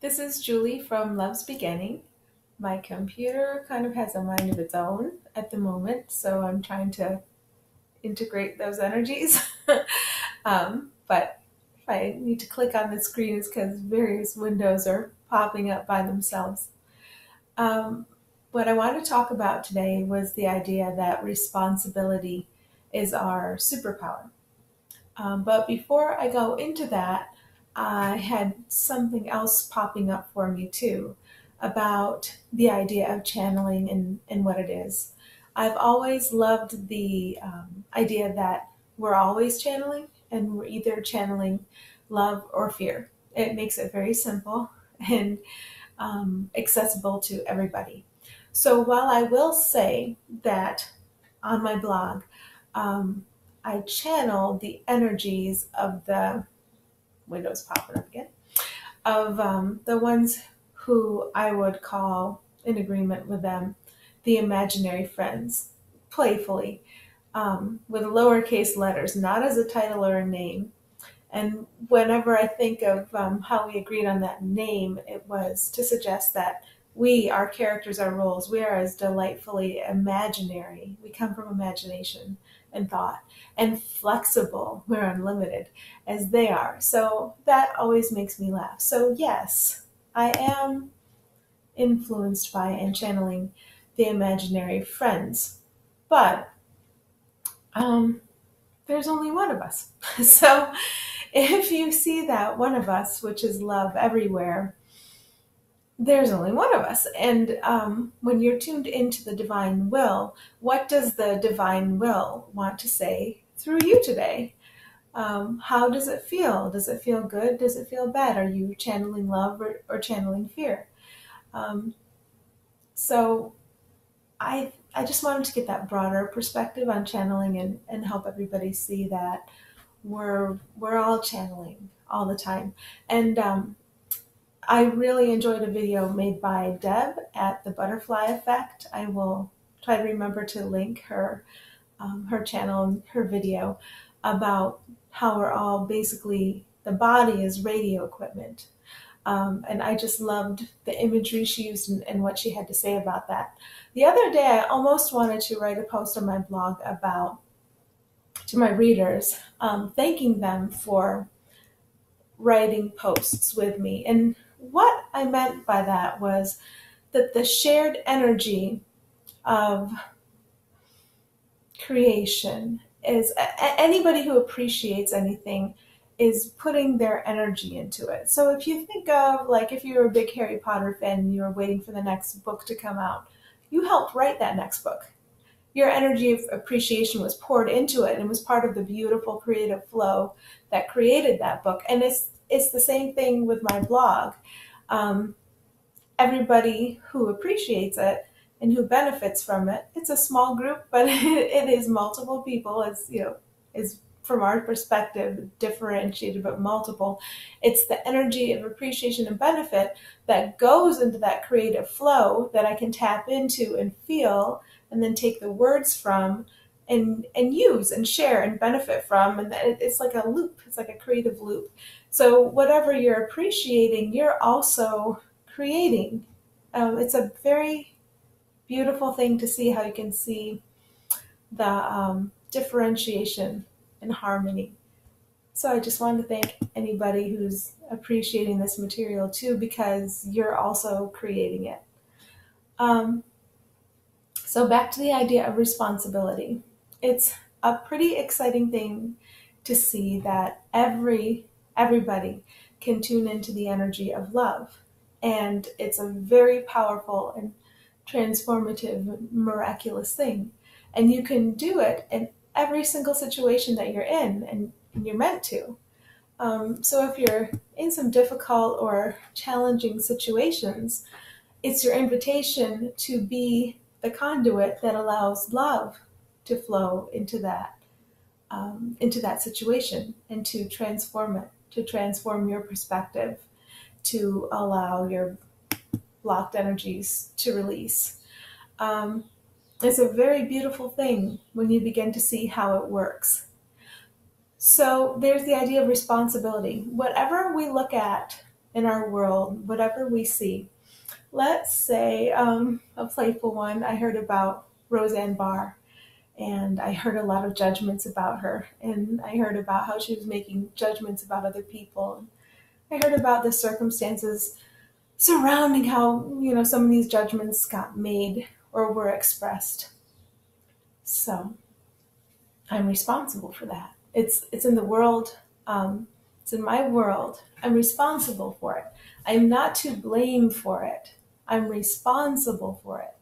This is Julie from Love's Beginning. My computer kind of has a mind of its own at the moment, so I'm trying to integrate those energies. But if I need to click on the screen, it's because various windows are popping up by themselves. Um, what I want to talk about today was the idea that responsibility is our superpower. But before I go into that, I had something else popping up for me too about the idea of channeling and what it is. I've always loved the idea that we're always channeling and we're either channeling love or fear. It makes it very simple and accessible to everybody. So while I will say that on my blog, um, I channel the energies of the windows popping up again of the ones who I would call in agreement with them the imaginary friends, playfully, with lowercase letters, not as a title or a name. And whenever I think of how we agreed on that name, it was to suggest that we, our characters, our roles, we are as delightfully imaginary. We come from imagination and thought, and flexible, we're unlimited, as they are. So that always makes me laugh. So, yes, I am influenced by and channeling the imaginary friends, but um, there's only one of us. So, if you see that one of us, which is love everywhere, there's only one of us. And when you're tuned into the divine will, what does the divine will want to say through you today? How does it feel? Does it feel good? Does it feel bad? Are you channeling love or channeling fear? Um, so I just wanted to get that broader perspective on channeling and help everybody see that we're all channeling all the time. And I really enjoyed a video made by Deb at the Butterfly Effect. I will try to remember to link her channel and her video about how we're all basically, the body is radio equipment. And I just loved the imagery she used and what she had to say about that. The other day, I almost wanted to write a post on my blog about, to my readers, thanking them for writing posts with me. And what I meant by that was that the shared energy of creation is anybody who appreciates anything is putting their energy into it. So if you think of, like, if you're a big Harry Potter fan and you're waiting for the next book to come out, you helped write that next book. Your energy of appreciation was poured into it and was part of the beautiful creative flow that created that book. And it's the same thing with my blog. Everybody who appreciates it and who benefits from it, it's a small group, but it is multiple people. It's, is from our perspective differentiated but multiple. It's the energy of appreciation and benefit that goes into that creative flow that I can tap into and feel, and then take the words from and use and share and benefit from. And it's like a loop. It's like a creative loop. So whatever you're appreciating, you're also creating. It's a very beautiful thing to see how you can see the differentiation and harmony. So I just wanted to thank anybody who's appreciating this material too, because you're also creating it. So back to the idea of responsibility. It's a pretty exciting thing to see that everybody can tune into the energy of love. And it's a very powerful and transformative, miraculous thing. And you can do it in every single situation that you're in, and you're meant to. So if you're in some difficult or challenging situations, it's your invitation to be the conduit that allows love to flow into that situation and to transform it, to transform your perspective, to allow your blocked energies to release. It's a very beautiful thing when you begin to see how it works. So there's the idea of responsibility. Whatever we look at in our world, whatever we see. Let's say a playful one. I heard about Roseanne Barr, and I heard a lot of judgments about her, and I heard about how she was making judgments about other people. I heard about the circumstances surrounding how, some of these judgments got made or were expressed. So I'm responsible for that. It's in the world. It's in my world. I'm responsible for it. I'm not to blame for it. I'm responsible for it.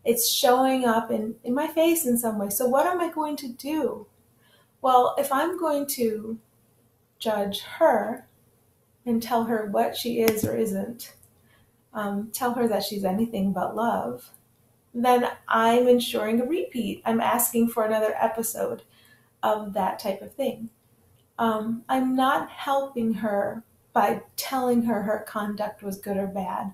It's showing up in my face in some way. So what am I going to do? Well, if I'm going to judge her and tell her what she is or isn't, tell her that she's anything but love, then I'm ensuring a repeat. I'm asking for another episode of that type of thing. I'm not helping her by telling her her conduct was good or bad,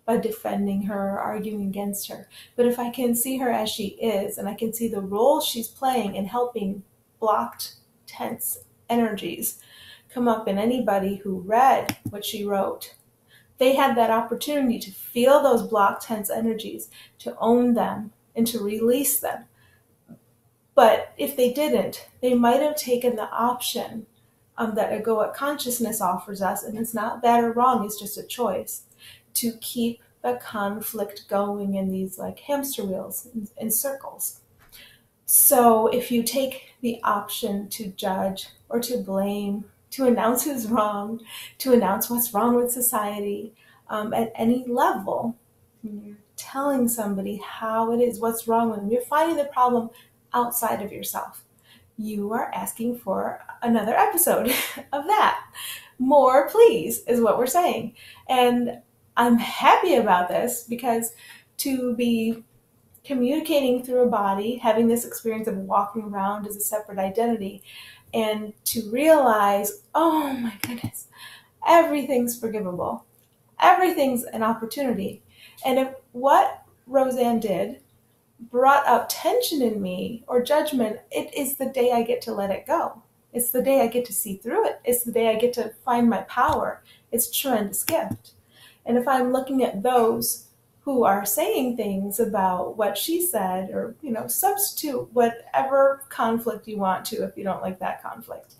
by defending her or arguing against her. But if I can see her as she is, and I can see the role she's playing in helping blocked, tense energies come up in anybody who read what she wrote, they had that opportunity to feel those blocked, tense energies, to own them, and to release them. But if they didn't, they might have taken the option that egoic consciousness offers us, and it's not bad or wrong, it's just a choice, to keep the conflict going in these like hamster wheels in circles. So if you take the option to judge or to blame, to announce who's wrong, to announce what's wrong with society, at any level, when you're telling somebody how it is, what's wrong with them, you're finding the problem outside of yourself. You are asking for another episode of that. More, please, is what we're saying. And I'm happy about this, because to be communicating through a body, having this experience of walking around as a separate identity, and to realize, oh my goodness, everything's forgivable. Everything's an opportunity. And if what Roseanne did brought up tension in me or judgment, it is the day I get to let it go. It's the day I get to see through it. It's the day I get to find my power. It's a tremendous gift. And if I'm looking at those who are saying things about what she said, or, substitute whatever conflict you want to if you don't like that conflict.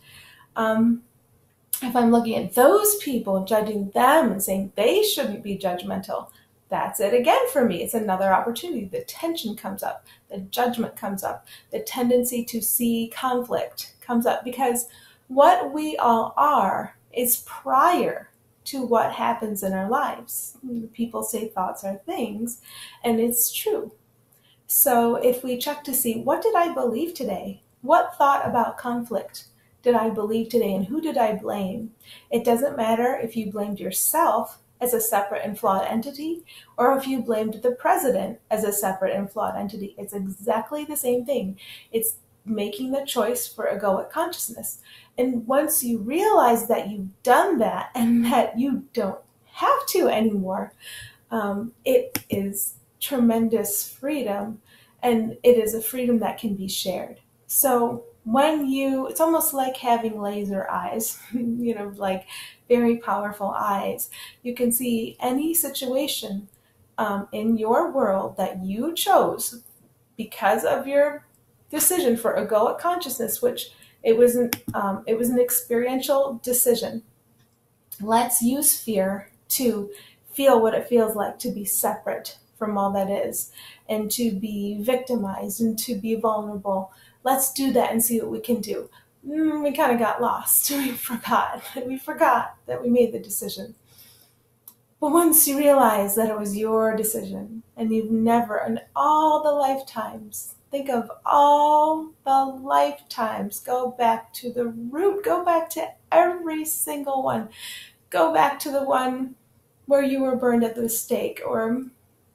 If I'm looking at those people and judging them and saying they shouldn't be judgmental, that's it again for me. It's another opportunity. The tension comes up, the judgment comes up, the tendency to see conflict comes up, because what we all are is prior to what happens in our lives. People say thoughts are things, and it's true. So if we check to see, what did I believe today? What thought about conflict did I believe today, and who did I blame? It doesn't matter if you blamed yourself as a separate and flawed entity, or if you blamed the president as a separate and flawed entity. It's exactly the same thing. It's making the choice for egoic consciousness. And once you realize that you've done that and that you don't have to anymore, it is tremendous freedom, and it is a freedom that can be shared. So it's almost like having laser eyes, like very powerful eyes. You can see any situation in your world that you chose because of your decision for egoic consciousness, which it was an experiential decision. Let's use fear to feel what it feels like to be separate from all that is, and to be victimized and to be vulnerable. Let's do that and see what we can do. We kind of got lost. We forgot that we made the decision. But once you realize that it was your decision, and you've never, in all the lifetimes, think of all the lifetimes, go back to the root, go back to every single one. Go back to the one where you were burned at the stake, or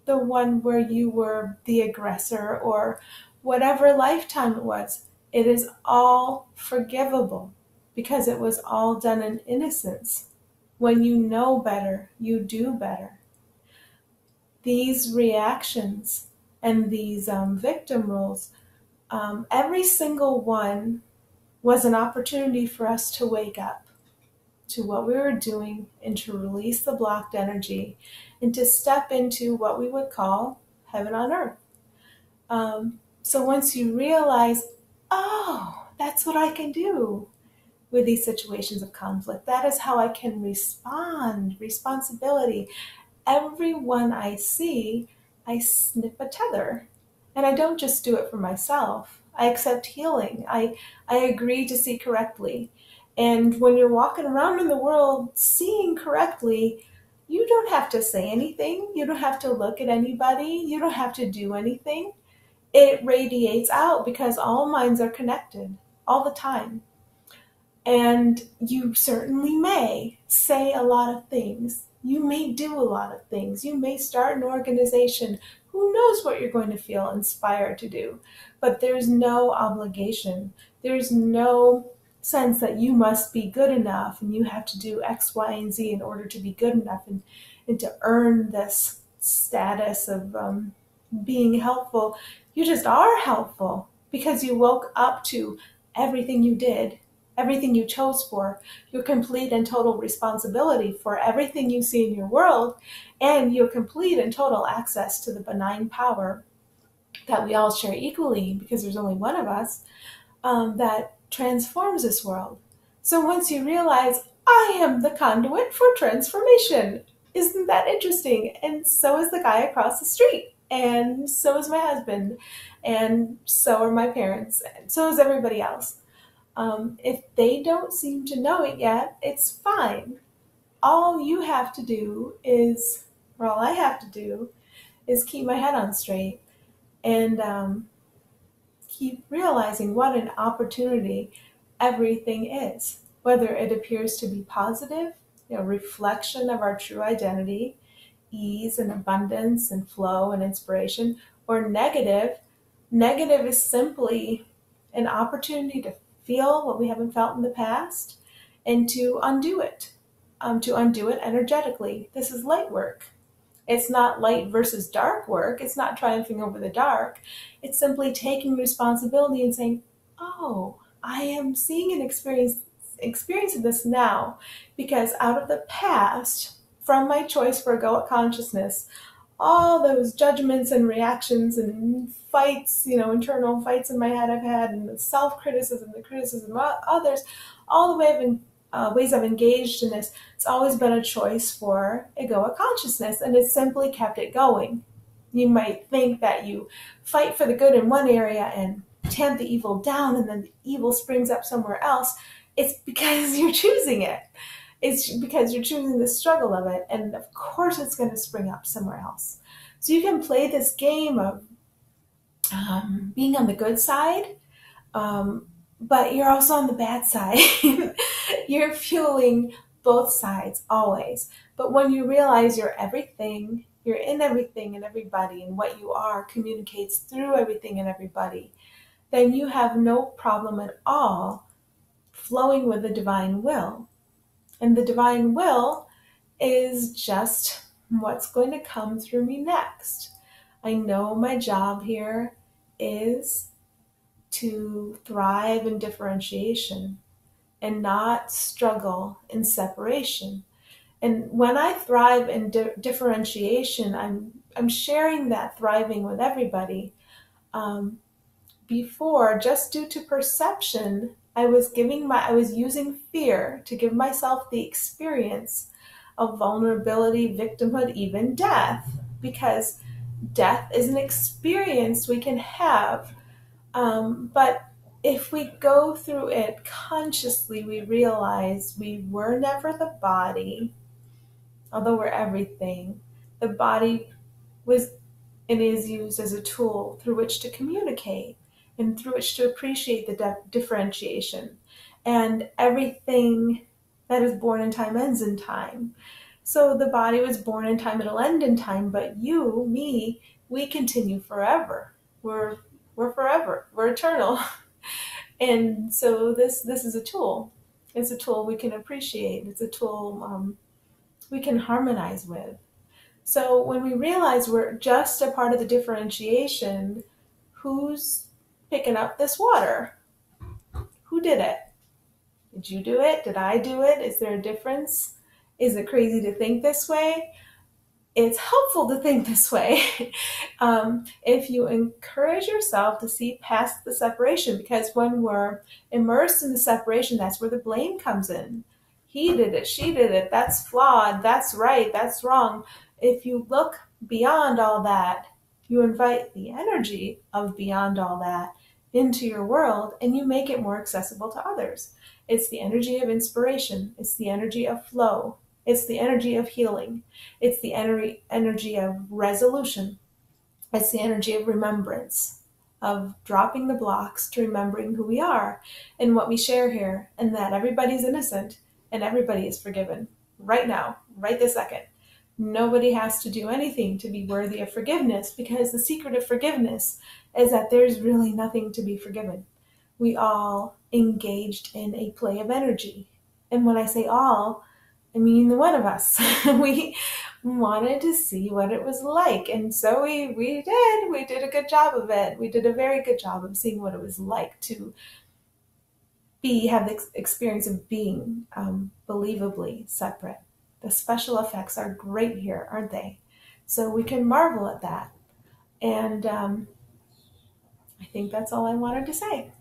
the one where you were the aggressor, or whatever lifetime it was. It is all forgivable, because it was all done in innocence. When you know better, you do better. These reactions and these victim roles, every single one was an opportunity for us to wake up, to what we were doing and to release the blocked energy and to step into what we would call heaven on earth. So once you realize, oh, that's what I can do with these situations of conflict, that is how I can respond. Responsibility. Everyone I see, I snip a tether. And I don't just do it for myself. I accept healing. I agree to see correctly. And when you're walking around in the world seeing correctly, you don't have to say anything. You don't have to look at anybody. You don't have to do anything. It radiates out because all minds are connected all the time. And you certainly may say a lot of things. You may do a lot of things. You may start an organization. Who knows what you're going to feel inspired to do? But there's no obligation. There's no sense that you must be good enough and you have to do X, Y, and Z in order to be good enough and to earn this status of being helpful. You just are helpful because you woke up to everything you did, everything you chose for, your complete and total responsibility for everything you see in your world, and your complete and total access to the benign power that we all share equally because there's only one of us, that transforms this world. So once you realize, I am the conduit for transformation, isn't that interesting? And so is the guy across the street, and so is my husband, and so are my parents, and so is everybody else. If they don't seem to know it yet, it's fine. All you have to do is, or all I have to do, is keep my head on straight and keep realizing what an opportunity everything is. Whether it appears to be positive, reflection of our true identity, ease and abundance and flow and inspiration, or negative. Negative is simply an opportunity to feel what we haven't felt in the past and to undo it energetically. This is light work. It's not light versus dark work. It's not triumphing over the dark. It's simply taking responsibility and saying, oh, I am seeing and experiencing this now because out of the past, from my choice for egoic consciousness, all those judgments and reactions and fights, internal fights in my head I've had, and the self-criticism, the criticism of others, all the ways I've engaged in this, it's always been a choice for egoic consciousness, and it's simply kept it going. You might think that you fight for the good in one area and tamp the evil down, and then the evil springs up somewhere else. It's because you're choosing it. It's because you're choosing the struggle of it, and of course it's going to spring up somewhere else. So you can play this game of being on the good side, but you're also on the bad side. You're fueling both sides always. But when you realize you're everything, you're in everything and everybody, and what you are communicates through everything and everybody, then you have no problem at all flowing with the divine will. And the divine will is just what's going to come through me next. I know my job here is to thrive in differentiation and not struggle in separation. And when I thrive in differentiation, I'm sharing that thriving with everybody. Before, just due to perception, I was using fear to give myself the experience of vulnerability, victimhood, even death, because death is an experience we can have. But if we go through it consciously, we realize we were never the body, although we're everything. The body was and is used as a tool through which to communicate and through which to appreciate the differentiation. And everything that is born in time ends in time. So the body was born in time, it'll end in time, but you, me, we continue forever. We're forever. We're eternal. And so this is a tool. It's a tool we can appreciate. It's a tool we can harmonize with. So when we realize we're just a part of the differentiation, who's picking up this water? Who did it? Did you do it? Did I do it? Is there a difference? Is it crazy to think this way? It's helpful to think this way if you encourage yourself to see past the separation, because when we're immersed in the separation, that's where the blame comes in. He did it, she did it, that's flawed, that's right, that's wrong. If you look beyond all that, you invite the energy of beyond all that into your world and you make it more accessible to others. It's the energy of inspiration, it's the energy of flow, it's the energy of healing. It's the energy of resolution. It's the energy of remembrance, of dropping the blocks to remembering who we are and what we share here, and that everybody's innocent and everybody is forgiven right now, right this second. Nobody has to do anything to be worthy of forgiveness, because the secret of forgiveness is that there's really nothing to be forgiven. We all engaged in a play of energy. And when I say all, I mean the one of us. We wanted to see what it was like. And so we did. We did a good job of it. We did a very good job of seeing what it was like to have the experience of being believably separate. The special effects are great here, aren't they? So we can marvel at that. And I think that's all I wanted to say.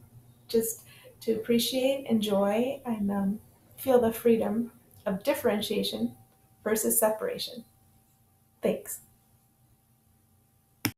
Just to appreciate, enjoy, and feel the freedom of differentiation versus separation. Thanks.